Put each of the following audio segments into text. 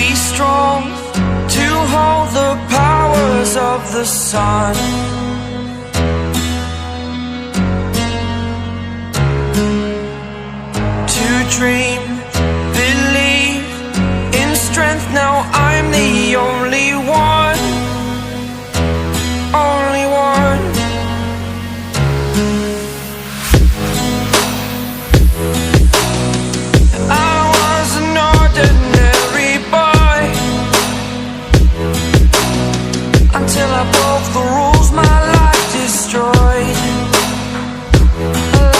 be strong to hold the powers of the sun. To dream, believe in strength. Now I'm the only one, only one. I was an ordinary boy until I broke the rules. My life destroyed,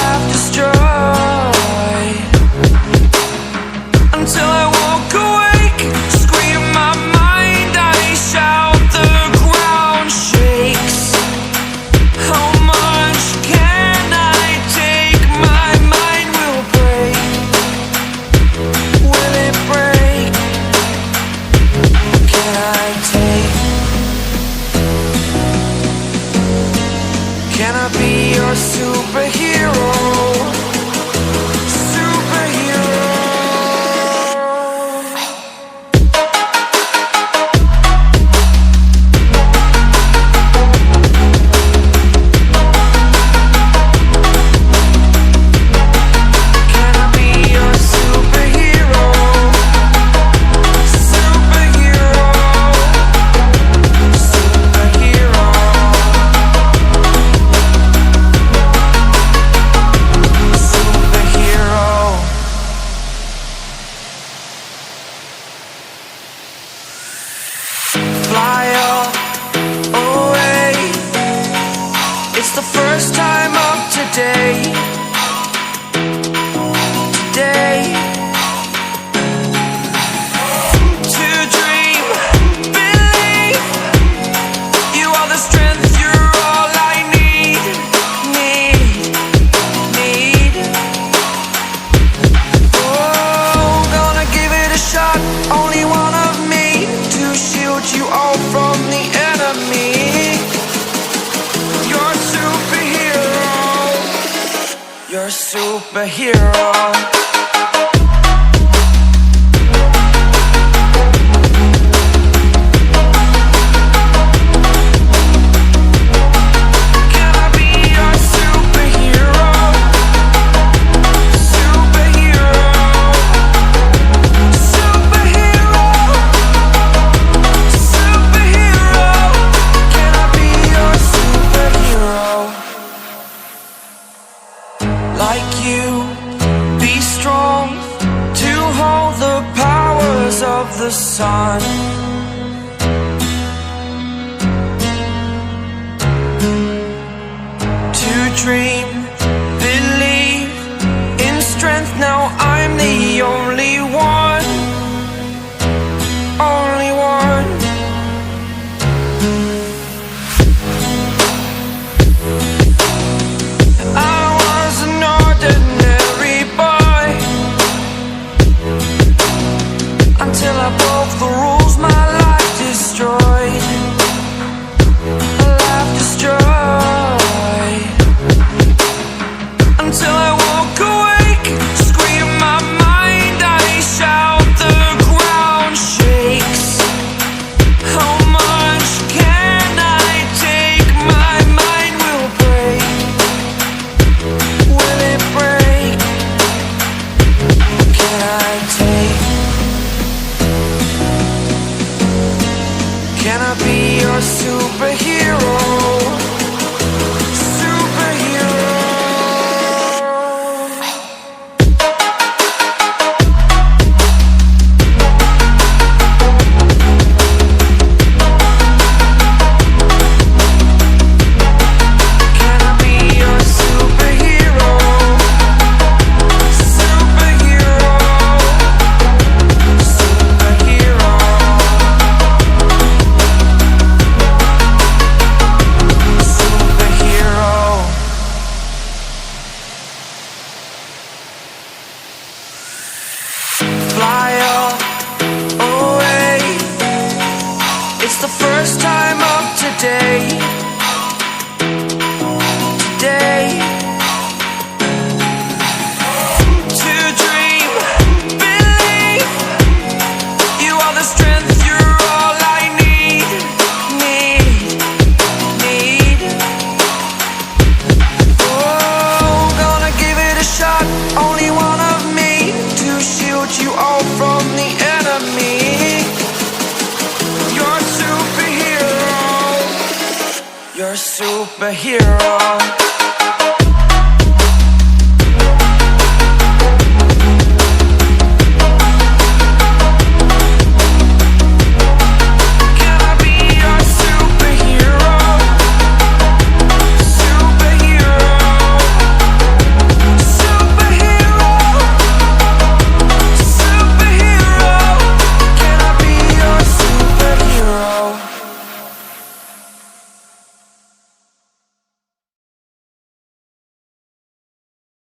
life destroyed. Until I woke awake, scream my mind, I shout, the ground shakes. How much can I take? My mind will break. Will it break? Can I take? Can I be your superhero? Fly away. It's the first time of today. Today. To dream, believe. You are the strength, you're all I need. Need. Oh, gonna give it a shot. Only one of me to shield you all from the enemy. You're a superhero. You're a superhero. Can I be your superhero? Superhero. Superhero. Superhero. Can I be your superhero? Like you, be strong to hold the powers of the sun. To dream, believe in strength. Now I'm the only one, only one. I was an ordinary boy until I broke the rules. My life destroyed, life destroyed. Until I woke awake, scream my mind, I shout, the ground shakes. How much can I take? My mind will break. Will it break? Can I take? Can I be your superhero? Superhero. Can I be your superhero? Superhero. Superhero. Superhero. Fly away. It's the first time of today. Today. To dream, believe. You are the strength. a superhero.